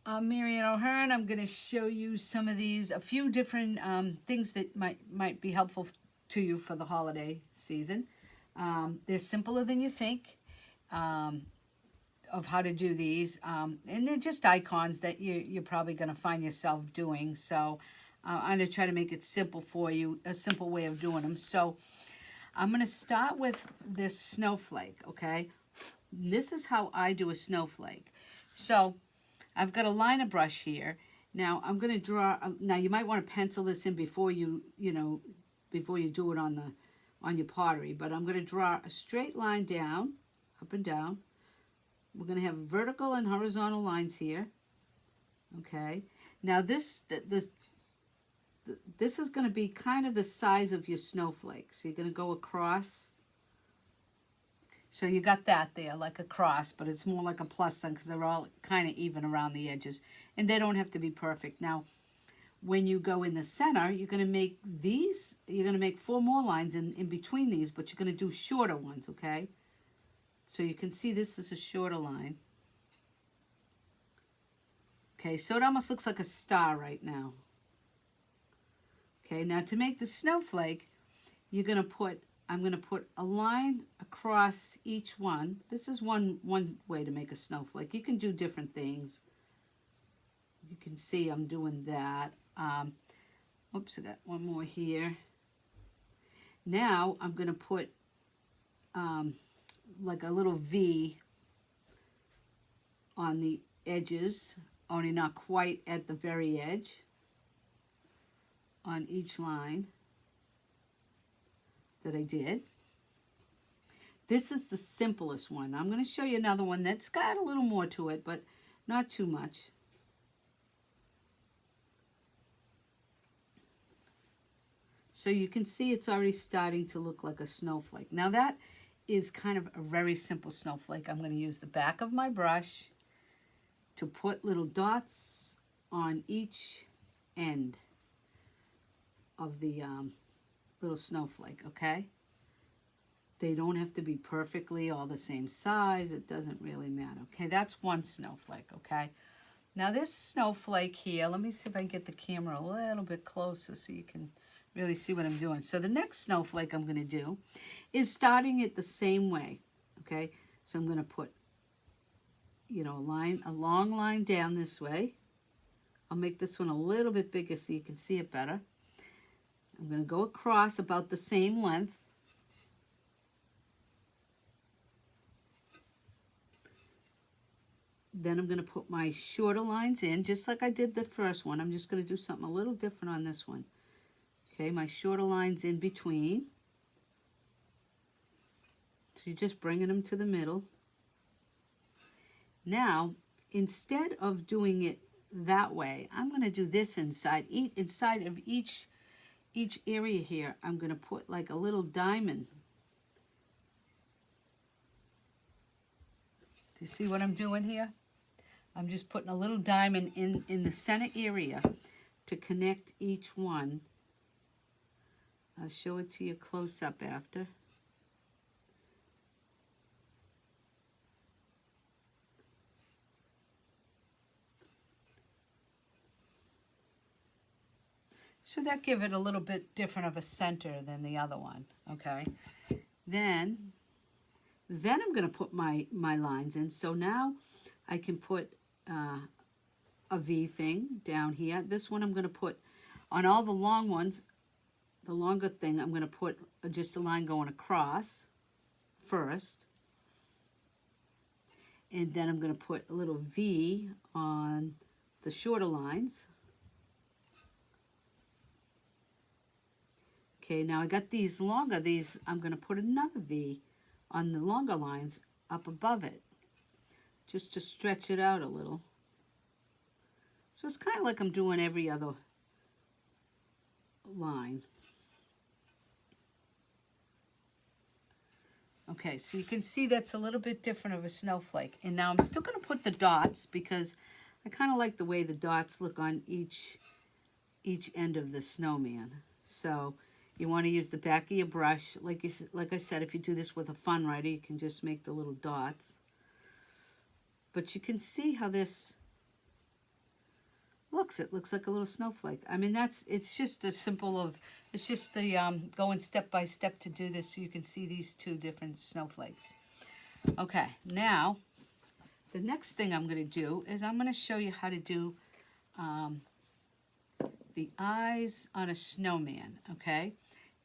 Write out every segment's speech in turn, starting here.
I'm Marian O'Hearn. I'm going to show you some of these, a few different things that might be helpful to you for the holiday season. They're simpler than you think of how to do these, and they're just icons that you're probably going to find yourself doing. So I'm going to try to make it simple for you, a simple way of doing them. So I'm going to start with this snowflake, okay? This is how I do a snowflake. So I've got a liner brush here. Now I'm going to draw. Now you might want to pencil this in before before you do it on your pottery. But I'm going to draw a straight line down, up and down. We're going to have vertical and horizontal lines here. Okay. Now this is going to be kind of the size of your snowflake. So you're going to go across. So you got that there, like a cross, but it's more like a plus sign because they're all kind of even around the edges. And they don't have to be perfect. Now, when you go in the center, you're going to make these, you're going to make 4 more lines in between these, but you're going to do shorter ones, okay? So you can see this is a shorter line. Okay, so it almost looks like a star right now. Okay, now to make the snowflake, you're going to put, I'm going to put a line across each one. This is one way to make a snowflake. You can do different things. You can see I'm doing that. Oops, I got one more here. Now I'm going to put like a little V on the edges, only not quite at the very edge on each line that I did. This is the simplest one. I'm going to show you another one that's got a little more to it, but not too much. So you can see it's already starting to look like a snowflake. Now that is kind of a very simple snowflake. I'm going to use the back of my brush to put little dots on each end of the little snowflake, okay? They don't have to be perfectly all the same size. It doesn't really matter, okay? That's one snowflake, okay? Now this snowflake here, let me see if I can get the camera a little bit closer so you can really see what I'm doing. So the next snowflake I'm going to do is starting it the same way, okay? So I'm going to put, you know, a long line down this way. I'll make this one a little bit bigger so you can see it better. I'm going to go across about the same length. Then I'm going to put my shorter lines in, just like I did the first one. I'm just going to do something a little different on this one. Okay, my shorter lines in between. So you're just bringing them to the middle. Now, instead of doing it that way, I'm going to do this inside. Inside of each area here, I'm going to put like a little diamond. Do you see what I'm doing here? I'm just putting a little diamond in the center area to connect each one. I'll show it to you close up after. So that give it a little bit different of a center than the other one, okay? Then I'm going to put my lines in. So now I can put a V thing down here. This one I'm going to put on all the long ones. The longer thing, I'm going to put just a line going across first. And then I'm going to put a little V on the shorter lines. Okay, now I got these longer. These, I'm going to put another V on the longer lines up above it, just to stretch it out a little. So it's kind of like I'm doing every other line. Okay, so you can see that's a little bit different of a snowflake. And now I'm still going to put the dots because I kind of like the way the dots look on each end of the snowman. So you want to use the back of your brush. Like I said, if you do this with a fun writer, you can just make the little dots. But you can see how this looks. It looks like a little snowflake. I mean, it's just a simple of, it's just the going step by step to do this so you can see these two different snowflakes. Okay, now the next thing I'm going to do is I'm going to show you how to do the eyes on a snowman, okay?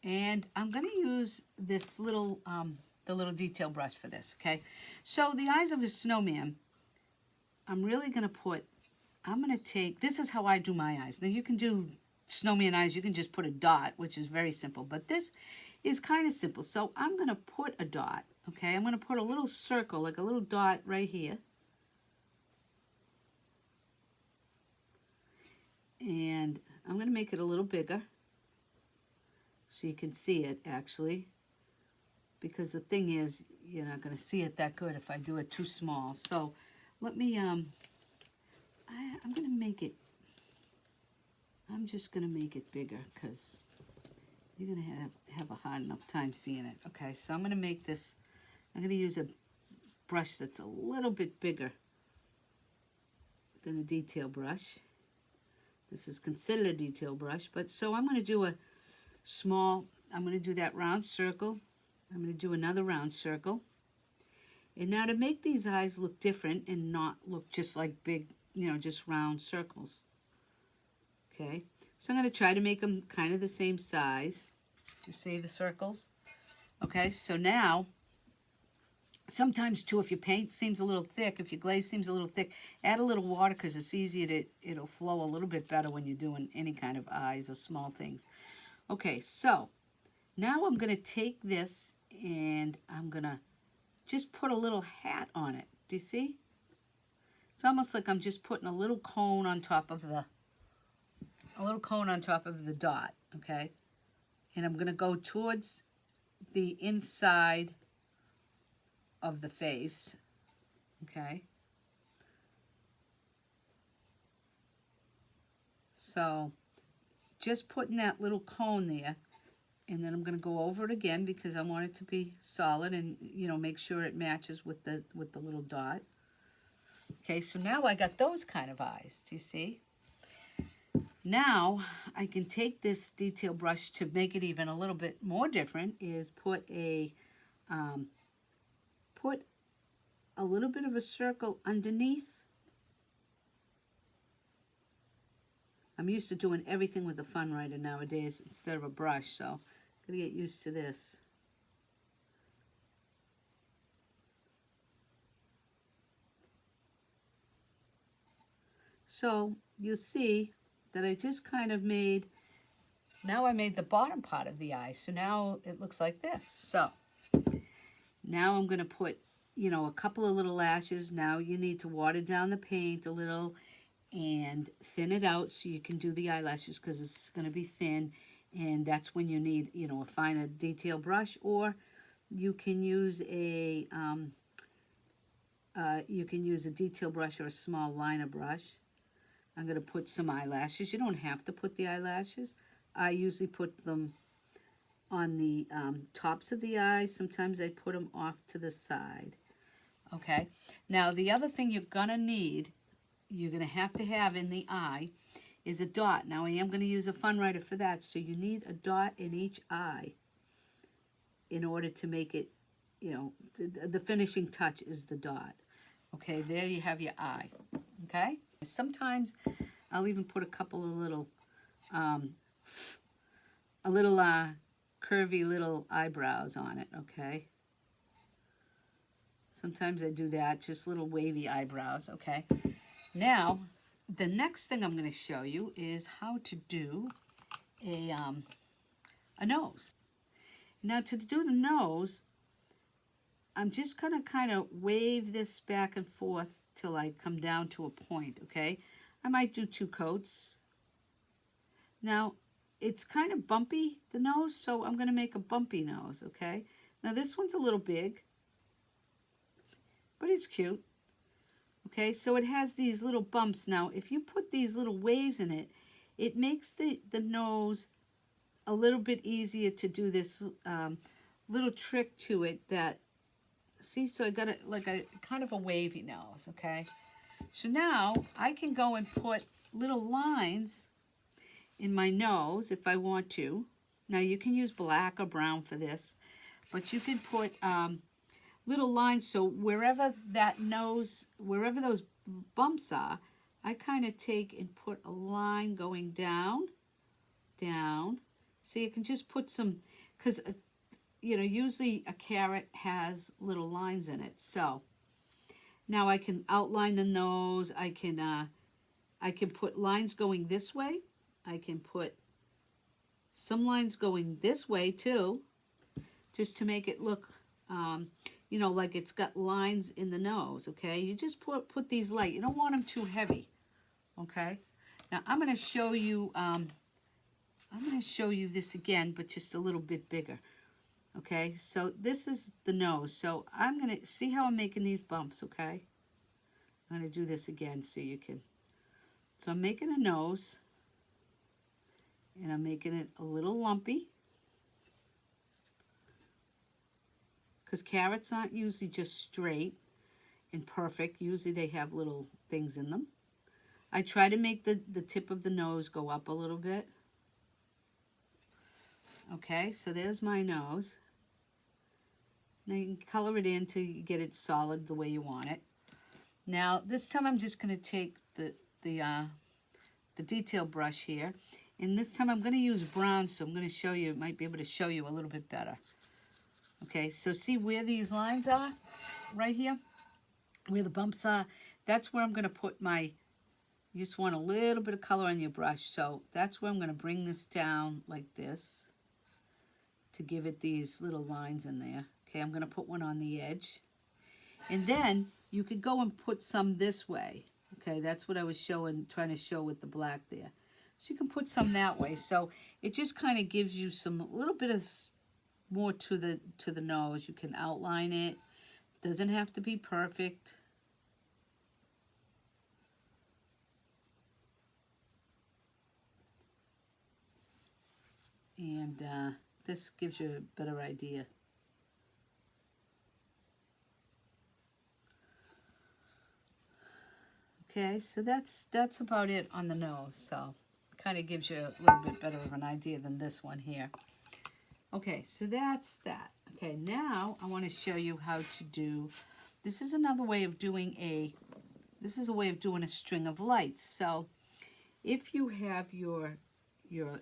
And I'm going to use this little, the little detail brush for this, okay? So the eyes of a snowman, I'm really going to put, I'm going to take, this is how I do my eyes. Now you can do snowman eyes, you can just put a dot, which is very simple, but this is kind of simple. So I'm going to put a dot, okay? I'm going to put a little circle, like a little dot right here. And I'm going to make it a little bigger so you can see it actually, because the thing is you're not going to see it that good if I do it too small. So let me, I'm going to make it, I'm just going to make it bigger because you're going to have a hard enough time seeing it. Okay, so I'm going to make this, I'm going to use a brush that's a little bit bigger than a detail brush. This is considered a detail brush, but so I'm going to do a small, I'm going to do that round circle. I'm going to do another round circle. And now to make these eyes look different and not look just like big, you know, just round circles. Okay, so I'm going to try to make them kind of the same size. You see the circles? Okay, so now, sometimes too, if your paint seems a little thick, if your glaze seems a little thick, add a little water because it's easier to, it'll flow a little bit better when you're doing any kind of eyes or small things. Okay, so now I'm going to take this and I'm going to just put a little hat on it. Do you see? It's almost like I'm just putting a little cone on top of the, dot, okay? And I'm going to go towards the inside of the face, okay? So just putting that little cone there, and then I'm going to go over it again because I want it to be solid and, you know, make sure it matches with the little dot. Okay, so now I got those kind of eyes. Do you see? Now I can take this detail brush to make it even a little bit more different. Is put a little bit of a circle underneath. I'm used to doing everything with a fun writer nowadays instead of a brush, so I'm gonna get used to this. So you'll see that I just kind of made, now I made the bottom part of the eye, so now it looks like this. So now I'm going to put, you know, a couple of little lashes. Now you need to water down the paint a little and thin it out so you can do the eyelashes because it's going to be thin, and that's when you need, you know, a finer detail brush, or you can use a detail brush or a small liner brush. I'm going to put some eyelashes. You don't have to put the eyelashes. I usually put them on the tops of the eyes. Sometimes I put them off to the side. Okay. Now the other thing you're going to need, you're going to have in the eye is a dot. Now I am going to use a fun writer for that. So you need a dot in each eye in order to make it, you know, the finishing touch is the dot. Okay, there you have your eye. Okay. Sometimes I'll even put a couple of little, curvy little eyebrows on it, okay? Sometimes I do that, just little wavy eyebrows, okay? Now, the next thing I'm going to show you is how to do a nose. Now, to do the nose, I'm just going to kind of wave this back and forth till I come down to a point, okay? I might do 2 coats. Now, it's kind of bumpy, the nose, so I'm going to make a bumpy nose, okay? Now, this one's a little big, but it's cute, okay? So it has these little bumps. Now, if you put these little waves in it, it makes the nose a little bit easier to do this little trick to it that see, so I got it like a kind of a wavy nose, okay? So now I can go and put little lines in my nose if I want to. Now you can use black or brown for this, but you can put little lines, so wherever that nose, wherever those bumps are, I kind of take and put a line going down, down. See, you can just put some, because you know, usually a carrot has little lines in it. So now I can outline the nose. I can put lines going this way. I can put some lines going this way too, just to make it look, you know, like it's got lines in the nose, okay? You just put these light. You don't want them too heavy, okay? Now I'm going to show you, this again, but just a little bit bigger, okay? So this is the nose. So I'm going to, see how I'm making these bumps, okay? I'm going to do this again so you can, so I'm making a nose, and I'm making it a little lumpy, because carrots aren't usually just straight and perfect. Usually they have little things in them. I try to make the tip of the nose go up a little bit. Okay, so there's my nose. Now you can color it in till you get it solid the way you want it. Now this time I'm just going to take the detail brush here, and this time I'm going to use brown, so I'm going to show you, might be able to show you a little bit better. Okay, so see where these lines are? Right here? Where the bumps are? That's where I'm going to put my, you just want a little bit of color on your brush, so that's where I'm going to bring this down like this to give it these little lines in there. Okay, I'm going to put one on the edge. And then you could go and put some this way. Okay, that's what I was trying to show with the black there. So you can put some that way. So it just kind of gives you some little bit of more to the nose. You can outline it. Doesn't have to be perfect. And this gives you a better idea. Okay, so that's about it on the nose. So kind of gives you a little bit better of an idea than this one here. Okay, so that's that. Okay, now I want to show you how to do, this is another way of doing a string of lights. So if you have your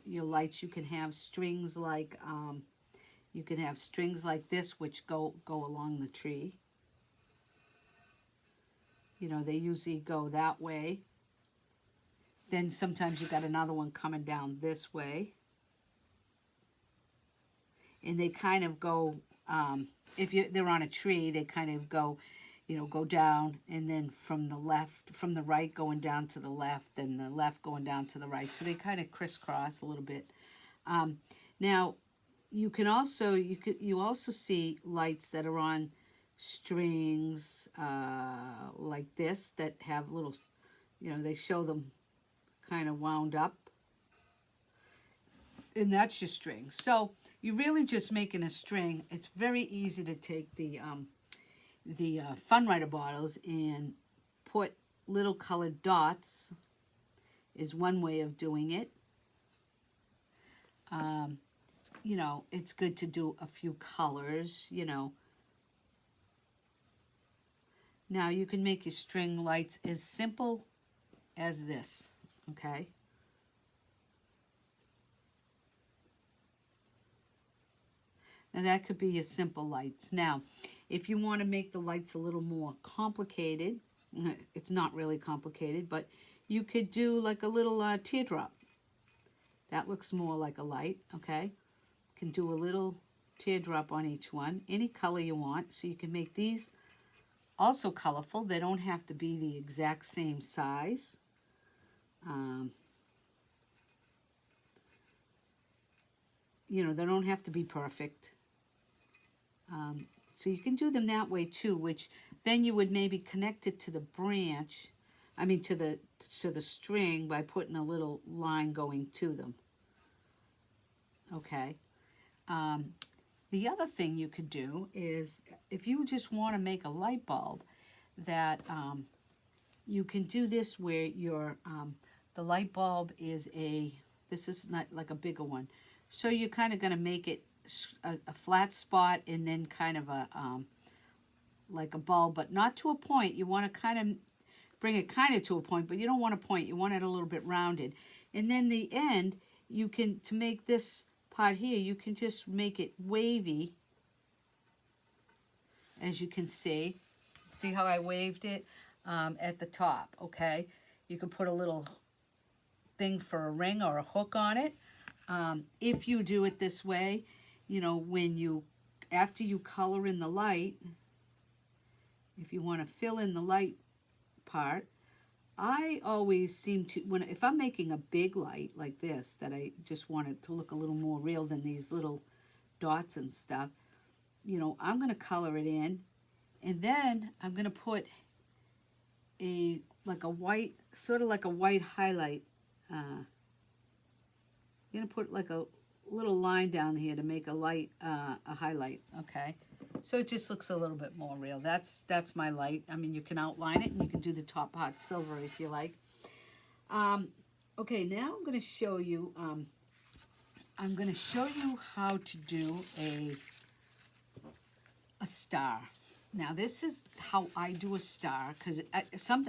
lights, you can have strings like, this, which go along the tree. You know, they usually go that way. Then sometimes you got another one coming down this way. And they kind of go, if they're on a tree, they kind of go, you know, go down, and then from the right going down to the left, then the left going down to the right. So they kind of crisscross a little bit. Now, you also see lights that are on strings like this that have little, you know, they show them kind of wound up, and that's your string. So you're really just making a string. It's very easy to take the Fun Writer bottles and put little colored dots is one way of doing it. You know, it's good to do a few colors, you know. Now you can make your string lights as simple as this, okay? Now that could be your simple lights. Now, if you want to make the lights a little more complicated, it's not really complicated, but you could do like a little teardrop. That looks more like a light, okay? You can do a little teardrop on each one, any color you want. So you can make these also colorful. They don't have to be the exact same size. You know, they don't have to be perfect. So you can do them that way too, which then you would maybe connect it to the branch, to the string by putting a little line going to them. Okay. the other thing you could do is, if you just want to make a light bulb, that you can do this where your the light bulb is this is not like a bigger one. So you're kind of going to make it a flat spot and then kind of a like a bulb, but not to a point. You want to kind of bring it kind of to a point, but you don't want a point. You want it a little bit rounded. And then the end, you can, to make this part here, you can just make it wavy, as you can see. See how I waved it at the top, okay? You can put a little thing for a ring or a hook on it. If you do it this way, you know, after you color in the light, if you want to fill in the light part, I always seem to, if I'm making a big light like this, that I just want it to look a little more real than these little dots and stuff, you know, I'm going to color it in, and then I'm going to put like a white, sort of like a white highlight. I'm going to put like a little line down here to make a light, a highlight, okay? So it just looks a little bit more real. That's my light. I mean, you can outline it, and you can do the top part silver if you like. Okay, now I'm going to show you. I'm going to show you how to do a star. Now, this is how I do a star, because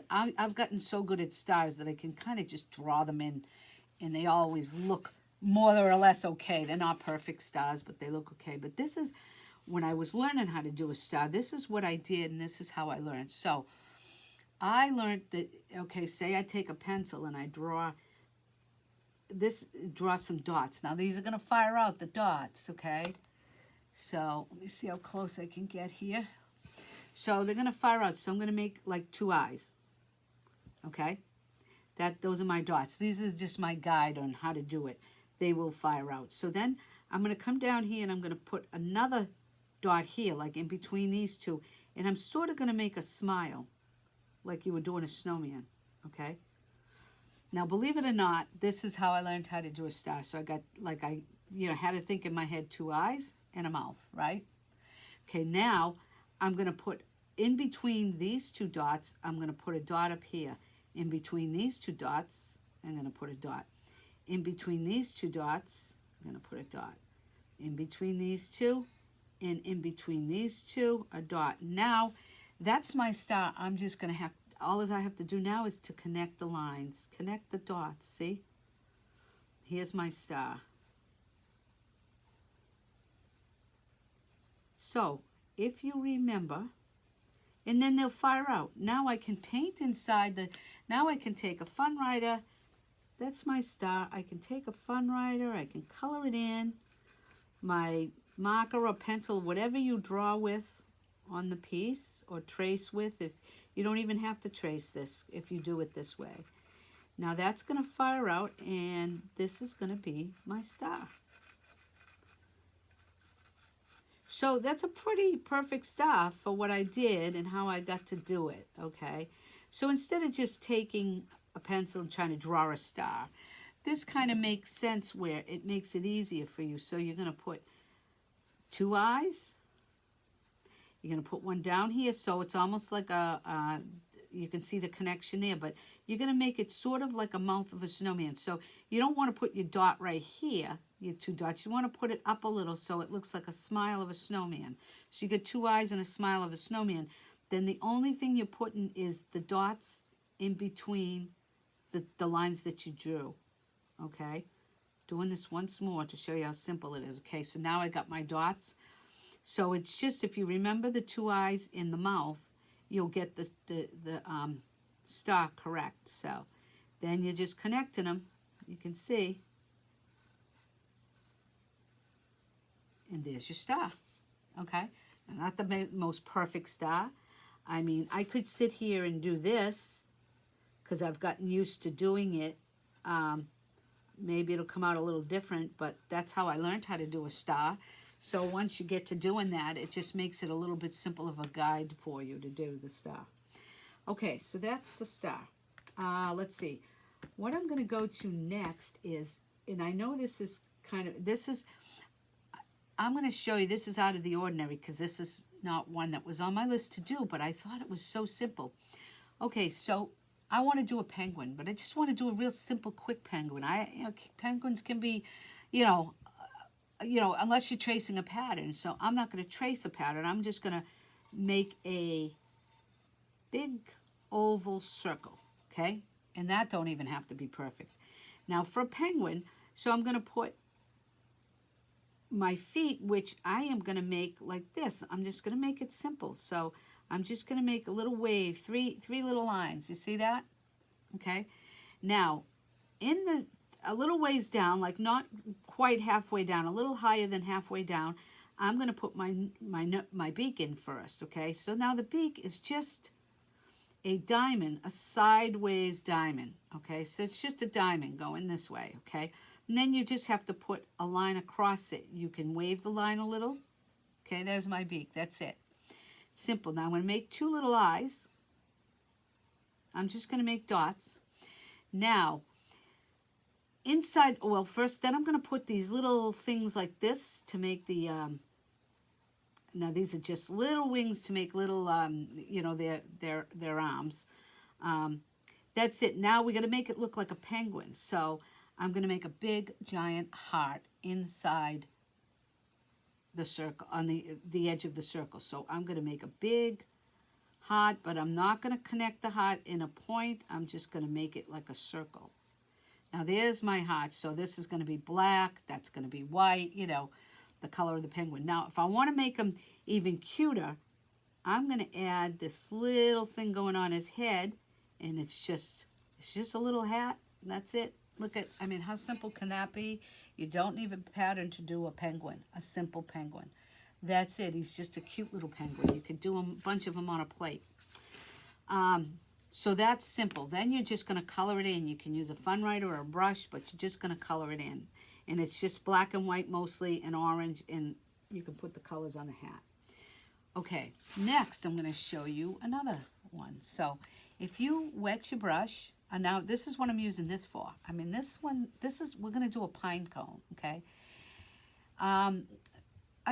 I've gotten so good at stars that I can kind of just draw them in, and they always look more or less okay. They're not perfect stars, but they look okay. But this is, when I was learning how to do a star, this is what I did, and this is how I learned. So I learned that, okay, say I take a pencil and I draw some dots. Now these are going to fire out the dots, okay? So let me see how close I can get here. So they're going to fire out. So I'm going to make like 2 eyes, okay? Those are my dots. These is just my guide on how to do it. They will fire out. So then I'm going to come down here and I'm going to put another dot here, like in between these two, and I'm sort of going to make a smile like you were doing a snowman, okay? Now, believe it or not, this is how I learned how to do a star. So I got, like, I had to think in my head 2 eyes and a mouth, right? Okay, now I'm going to put in between these 2 dots, I'm going to put a dot up here. In between these 2 dots, I'm going to put a dot. In between these 2 dots, I'm going to put a dot. In between these 2, and in between these 2, a dot. Now, that's my star. I'm just going to have, all I have to do now is to connect the lines, connect the dots, see? Here's my star. So, if you remember, and then they'll fire out. Now I can paint inside now I can take a fun writer. That's my star. I can take a fun writer, I can color it in. My marker or pencil, whatever you draw with on the piece or trace with, if you don't even have to trace this if you do it this way. Now that's going to fire out, and this is going to be my star. So that's a pretty perfect star for what I did and how I got to do it, okay? So instead of just taking a pencil and trying to draw a star, this kind of makes sense where it makes it easier for you. So you're going to put 2 eyes. You're going to put one down here, so it's almost like you can see the connection there, but you're going to make it sort of like a mouth of a snowman. So you don't want to put your dot right here, your 2 dots. You want to put it up a little so it looks like a smile of a snowman. So you get 2 eyes and a smile of a snowman. Then the only thing you're putting is the dots in between the lines that you drew, okay? Doing this once more to show you how simple it is. Okay, so now I got my dots. So it's just, if you remember the 2 eyes in the mouth, you'll get the star correct. So then you're just connecting them. You can see. And there's your star. Okay? Now, not the most perfect star. I mean, I could sit here and do this because I've gotten used to doing it. Maybe it'll come out a little different, but that's how I learned how to do a star. So once you get to doing that, it just makes it a little bit simple of a guide for you to do the star. Okay, so that's the star. Let's see. What I'm going to go to next is, and I know this is kind of, I'm going to show you, this is out of the ordinary because this is not one that was on my list to do, but I thought it was so simple. Okay, so I want to do a penguin, but I just want to do a real simple, quick penguin. Penguins can be, you know, unless you're tracing a pattern. So I'm not going to trace a pattern. I'm just going to make a big oval circle, okay? And that don't even have to be perfect. Now for a penguin, so I'm going to put my feet, which I am going to make like this. I'm just going to make it simple. So I'm just going to make a little wave, three little lines. You see that? Okay. Now, a little ways down, like not quite halfway down, a little higher than halfway down, I'm going to put my beak in first. Okay. So now the beak is just a diamond, a sideways diamond. Okay. So it's just a diamond going this way. Okay. And then you just have to put a line across it. You can wave the line a little. Okay, there's my beak. That's it. Simple. Now I'm going to make two little eyes. I'm just going to make dots. Now, inside, well, first, then I'm going to put these little things like this to make the, now these are just little wings to make little, their arms. That's it. Now we're going to make it look like a penguin. So I'm going to make a big, giant heart inside the circle, on the edge of the circle. So I'm going to make a big heart, but I'm not going to connect the heart in a point. I'm just going to make it like a circle. Now there's my heart. So this is going to be black. That's going to be white, the color of the penguin. Now, if I want to make them even cuter, I'm going to add this little thing going on his head, and it's just a little hat. That's it. Look at, how simple can that be? You don't need a pattern to do a penguin, a simple penguin. That's it. He's just a cute little penguin. You could do a bunch of them on a plate. So that's simple. Then you're just going to color it in. You can use a fun writer or a brush, but you're just going to color it in. And it's just black and white mostly, and orange, and you can put the colors on the hat. Okay, next I'm going to show you another one. So if you wet your brush, and now this is what I'm using this for. We're going to do a pine cone, okay? I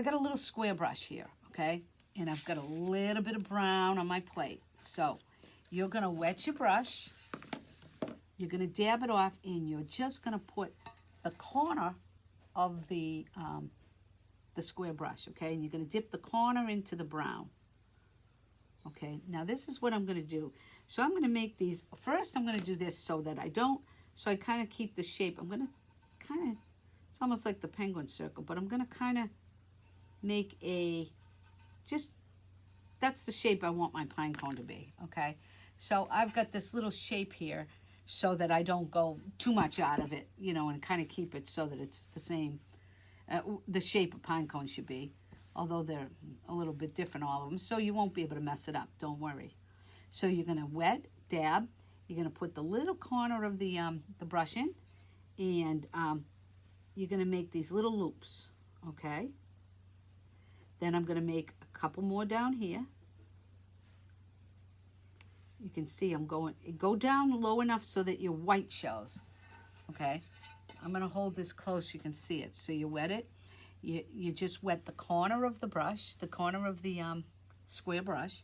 got a little square brush here, okay? And I've got a little bit of brown on my plate. So you're going to wet your brush. You're going to dab it off, and you're just going to put the corner of the square brush, okay? And you're going to dip the corner into the brown. Okay, now this is what I'm going to do. So I'm going to make these, first I'm going to do this so that I kind of keep the shape. I'm going to it's almost like the penguin circle, but I'm going to kind of make that's the shape I want my pine cone to be, okay? So I've got this little shape here so that I don't go too much out of it, and kind of keep it so that it's the same, the shape a pine cone should be. Although they're a little bit different, all of them, so you won't be able to mess it up, don't worry. So you're going to wet, dab, you're going to put the little corner of the brush in, and you're going to make these little loops, okay? Then I'm going to make a couple more down here. You can see go down low enough so that your white shows, okay? I'm going to hold this close so you can see it. So you wet it. You just wet the corner of the brush, the corner of the square brush,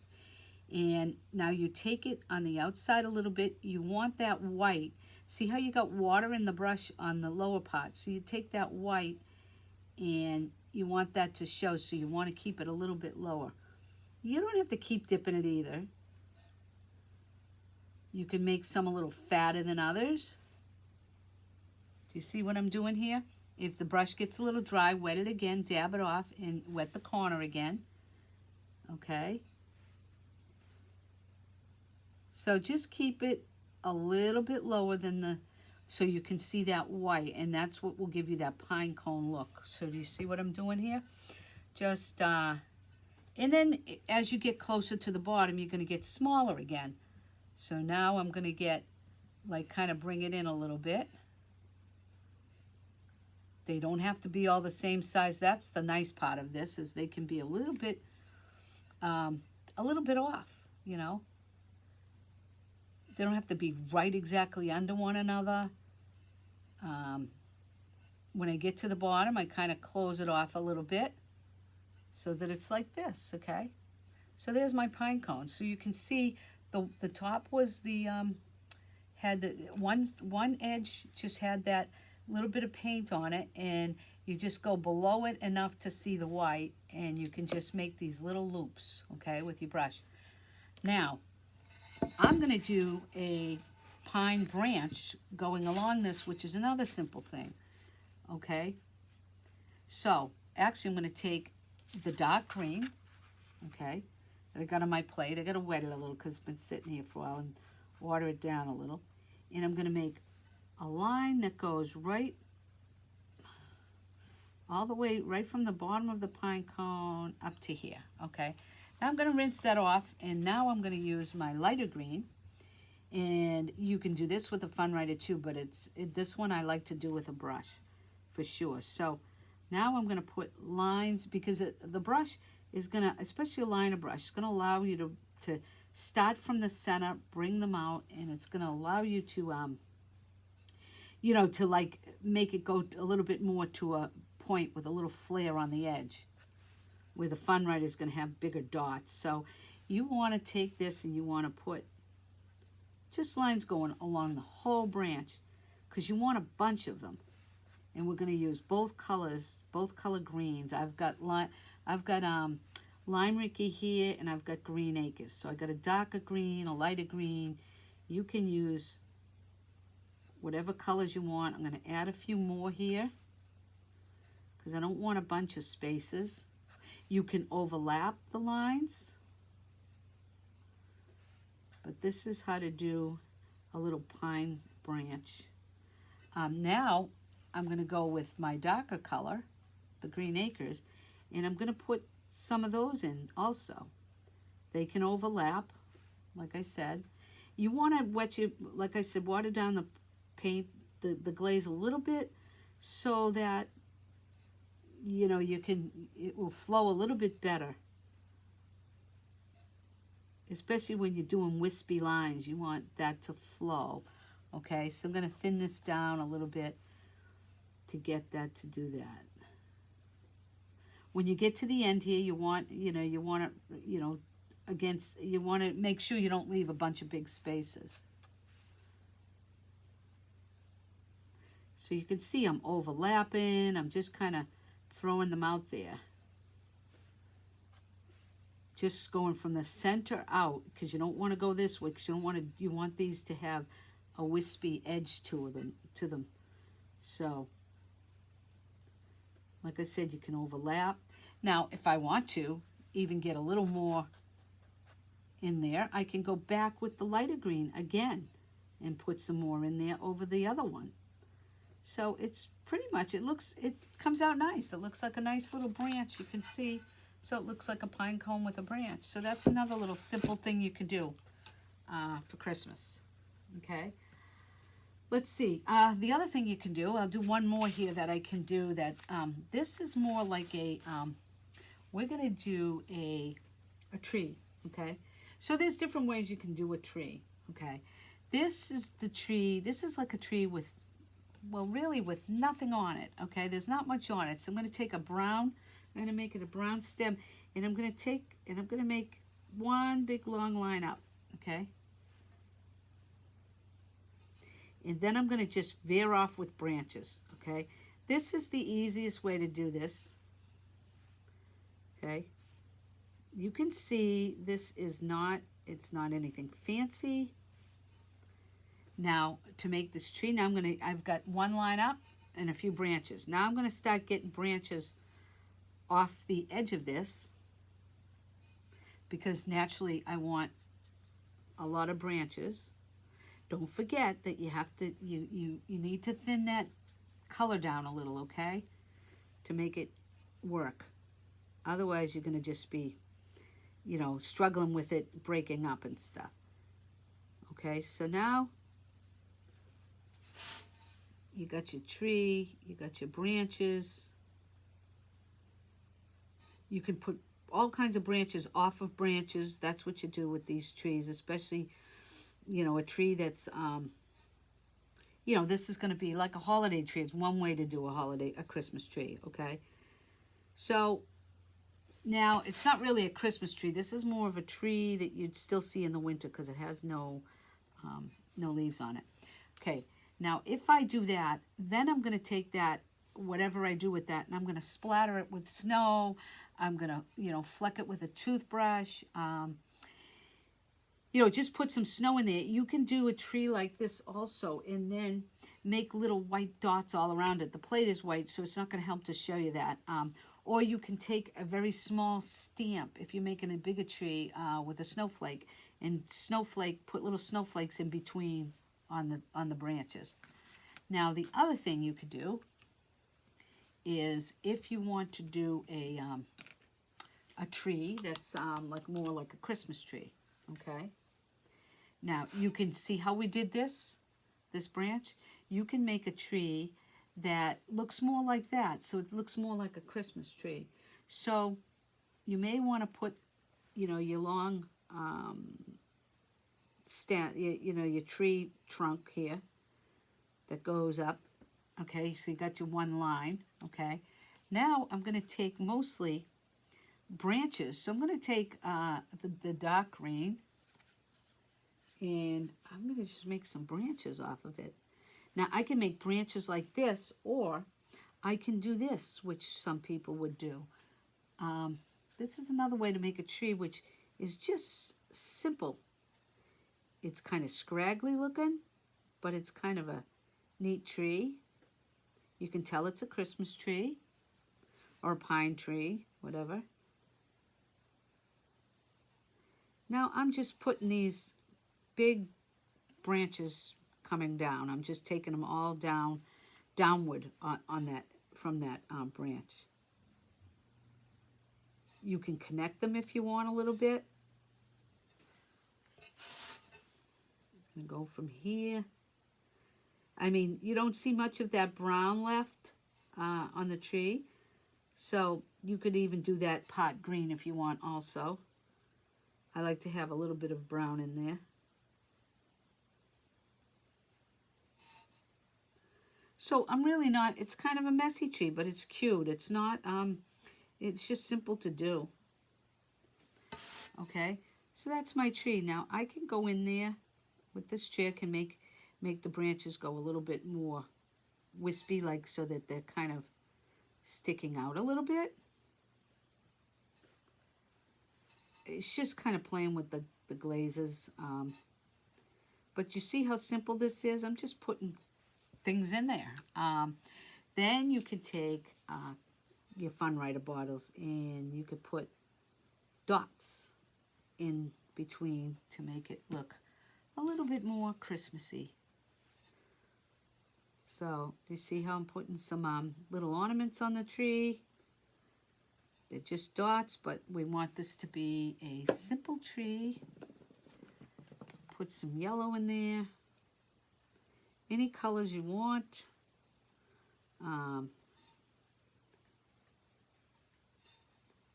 and now you take it on the outside a little bit. You want that white. See how you got water in the brush on the lower part? So you take that white, and you want that to show, so you want to keep it a little bit lower. You don't have to keep dipping it either. You can make some a little fatter than others. Do you see what I'm doing here? If the brush gets a little dry, wet it again, dab it off, and wet the corner again. Okay? So just keep it a little bit lower than so you can see that white, and that's what will give you that pine cone look. So do you see what I'm doing here? Just, and then as you get closer to the bottom, you're going to get smaller again. So now I'm going to get, kind of bring it in a little bit. They don't have to be all the same size. That's the nice part of this, is they can be a little bit off, They don't have to be right exactly under one another. when I get to the bottom, I kind of close it off a little bit so that it's like this, okay? So there's my pine cone. So you can see the top was the, had the one edge just had that little bit of paint on it, and you just go below it enough to see the white, and you can just make these little loops, okay, with your brush. Now, I'm gonna do a pine branch going along this, which is another simple thing, okay? So, actually I'm gonna take the dark green, okay, that I got on my plate. I gotta wet it a little because it's been sitting here for a while, and water it down a little. And I'm gonna make a line that goes right, all the way, right from the bottom of the pine cone up to here, okay? Now I'm gonna rinse that off, and now I'm gonna use my lighter green. And you can do this with a fun writer too, but this one I like to do with a brush for sure. So now I'm gonna put lines, because the brush is gonna, especially a liner brush, is gonna allow you to start from the center, bring them out, and it's gonna allow you to, you know, to like make it go a little bit more to a point with a little flare on the edge, where the fun writer is gonna have bigger dots. So you wanna take this and you wanna put just lines going along the whole branch, because you want a bunch of them. And we're going to use both colors, both color greens. I've got Lime Ricky here, and I've got Green Acres. So I got a darker green, a lighter green. You can use whatever colors you want. I'm going to add a few more here, because I don't want a bunch of spaces. You can overlap the lines. But this is how to do a little pine branch. Now I'm going to go with my darker color, the Green Acres, and I'm going to put some of those in also. They can overlap, like I said. You want to wet your, like I said, water down the paint, the glaze a little bit, so that, you know, it will flow a little bit better. Especially when you're doing wispy lines, you want that to flow. Okay, so I'm going to thin this down a little bit to get that to do that. When you get to the end here, you want to make sure you don't leave a bunch of big spaces. So you can see I'm overlapping. I'm just kind of throwing them out there. Just going from the center out, because you don't want to go this way, because you want these to have a wispy edge to them. So, like I said, you can overlap. Now, if I want to even get a little more in there, I can go back with the lighter green again and put some more in there over the other one. So it's pretty much, it comes out nice. It looks like a nice little branch, you can see. So it looks like a pine cone with a branch. So that's another little simple thing you can do for Christmas. Okay. Let's see. The other thing you can do, I'll do one more here that I can do. That this is more like a. We're gonna do a tree. Okay. So there's different ways you can do a tree. Okay. This is the tree. This is like a tree with, well, really with nothing on it. Okay. There's not much on it. So I'm gonna take a brown. I'm going to make it a brown stem, and I'm going to make one big long line up, okay? And then I'm going to just veer off with branches, okay? This is the easiest way to do this, okay? You can see this is not, it's not anything fancy. Now, to make this tree, now I've got one line up and a few branches. Now I'm going to start getting branches off the edge of this, because naturally I want a lot of branches. Don't forget that you have to, you need to thin that color down a little, okay, to make it work. Otherwise you're going to just be, you know, struggling with it, breaking up and stuff. Okay, so now you got your tree, you got your branches. You can put all kinds of branches off of branches. That's what you do with these trees, especially, you know, a tree that's, you know, this is going to be like a holiday tree. It's one way to do a Christmas tree, okay? So now it's not really a Christmas tree. This is more of a tree that you'd still see in the winter because it has no leaves on it. Okay, now if I do that, then I'm going to take that, whatever I do with that, and I'm going to splatter it with snow. I'm going to, you know, fleck it with a toothbrush. You know, just put some snow in there. You can do a tree like this also, and then make little white dots all around it. The plate is white, so it's not going to help to show you that. Or you can take a very small stamp if you're making a bigger tree with a snowflake, and put little snowflakes in between on the branches. Now the other thing you could do is if you want to do a tree that's like more like a Christmas tree, okay? Now you can see how we did this branch. You can make a tree that looks more like that, so it looks more like a Christmas tree. So you may want to put, you know, your long you know, your tree trunk here that goes up. Okay, so you got your one line. Okay, now I'm going to take mostly branches. So I'm going to take the dark green, and I'm going to just make some branches off of it. Now I can make branches like this, or I can do this, which some people would do. This is another way to make a tree, which is just simple. It's kind of scraggly looking, but it's kind of a neat tree. You can tell it's a Christmas tree or a pine tree, whatever. Now I'm just putting these big branches coming down. I'm just taking them all downward on that, from that branch. You can connect them if you want a little bit. I'm gonna go from here. I mean, you don't see much of that brown left on the tree, so you could even do that pot green if you want also. I like to have a little bit of brown in there. So I'm really not, it's kind of a messy tree, but it's cute. It's not, it's just simple to do. Okay, so that's my tree. Now I can go in there with this chair, can make the branches go a little bit more wispy, like so that they're kind of sticking out a little bit. It's just kind of playing with the glazes. But you see how simple this is? I'm just putting things in there. Then you could take your Fun Writer bottles and you could put dots in between to make it look a little bit more Christmassy. So you see how I'm putting some little ornaments on the tree? They're just dots, but we want this to be a simple tree. Put some yellow in there. Any colors you want.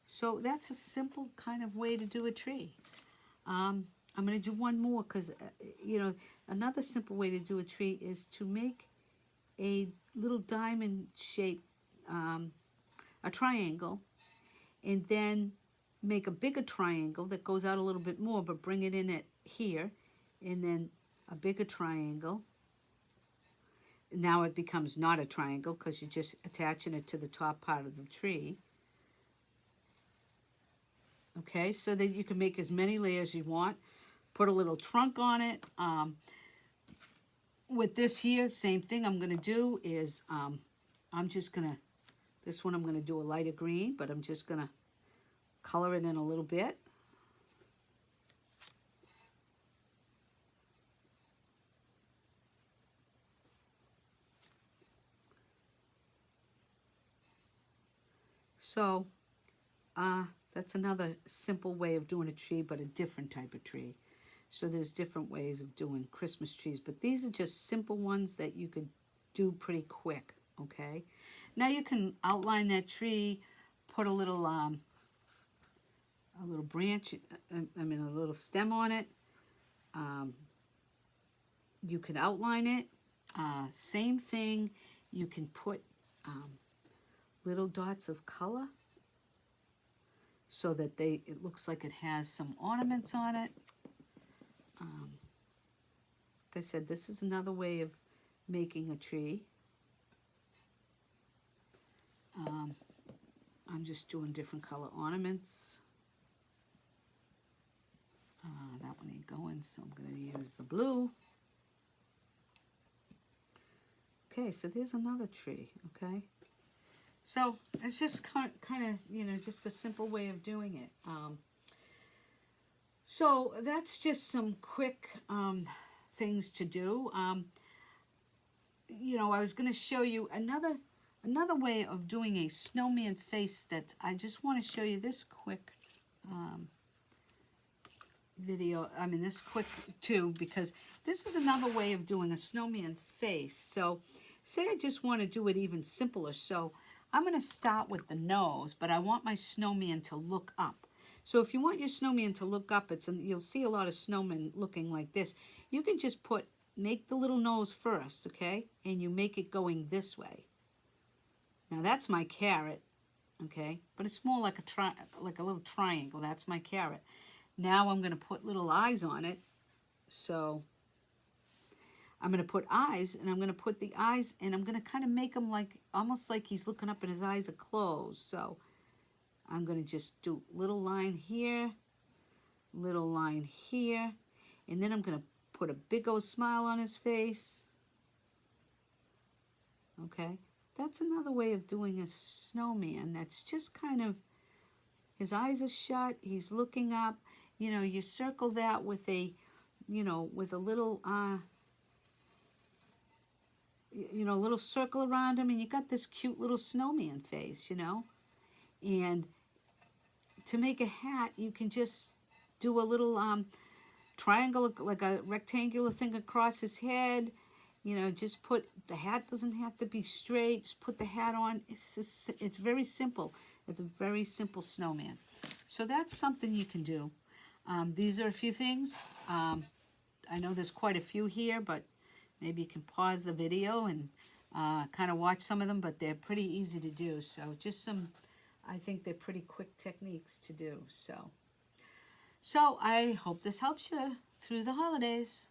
So that's a simple kind of way to do a tree. I'm going to do one more because, you know, another simple way to do a tree is to make a little diamond shape, a triangle, and then make a bigger triangle that goes out a little bit more, but bring it in at here, and then a bigger triangle. Now it becomes not a triangle because you're just attaching it to the top part of the tree. Okay, so that you can make as many layers you want. Put a little trunk on it. With this here, same thing I'm going to do is I'm just going to, this one I'm going to do a lighter green, but I'm just going to color it in a little bit. So that's another simple way of doing a tree, but a different type of tree. So there's different ways of doing Christmas trees, but these are just simple ones that you could do pretty quick, okay? Now you can outline that tree, put a little branch, a little stem on it. You could outline it. Same thing, you can put little dots of color so that it looks like it has some ornaments on it. Like I said, this is another way of making a tree. I'm just doing different color ornaments. That one ain't going, so I'm going to use the blue. Okay, so there's another tree, okay? So it's just kind of, you know, just a simple way of doing it. So that's just some quick things to do. You know, I was going to show you another way of doing a snowman face that I just want to show you this quick video. I mean, this quick too, because this is another way of doing a snowman face. So say I just want to do it even simpler. So I'm going to start with the nose, but I want my snowman to look up. So if you want your snowman to look up, you'll see a lot of snowmen looking like this. You can just make the little nose first, okay? And you make it going this way. Now that's my carrot, okay? But it's more like a little triangle. That's my carrot. Now I'm going to put little eyes on it. So I'm going to put eyes, and I'm going to put the eyes, and I'm going to kind of make them like, almost like he's looking up and his eyes are closed. So I'm going to just do little line here, little line here, and then I'm going to put a big old smile on his face. Okay, that's another way of doing a snowman. That's just kind of, his eyes are shut, he's looking up. You know, you circle that with a, you know, with a little, you know, a little circle around him, and you got this cute little snowman face, you know. And to make a hat, you can just do a little triangle, like a rectangular thing across his head. You know, just the hat doesn't have to be straight. Just put the hat on. It's very simple. It's a very simple snowman. So that's something you can do. These are a few things. I know there's quite a few here, but maybe you can pause the video and kind of watch some of them, but they're pretty easy to do. So just some, I think they're pretty quick techniques to do. So I hope this helps you through the holidays.